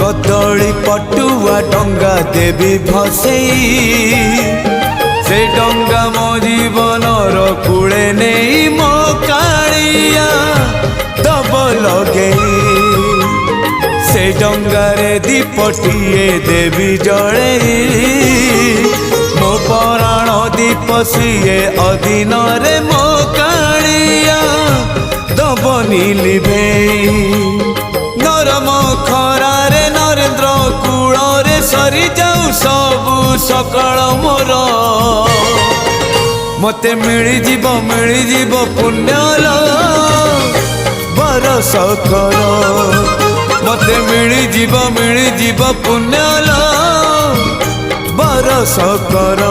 कदली पटुआ डंगा देवी भसई से डंगा मो जीवन कूले नहीं मो कालिया दब लगे से डंगारे दीपटिए देवी जड़े मो पराण दीप सीए अधीन रे मो कालिया दबनी लिभे नरम खरारे नरेंद्र कूल रे सरी जाऊ सबु सकाळ मोर मते मिली जीव पुण्यल बरस कर मते मिली जीव पुण्यल बरस कर।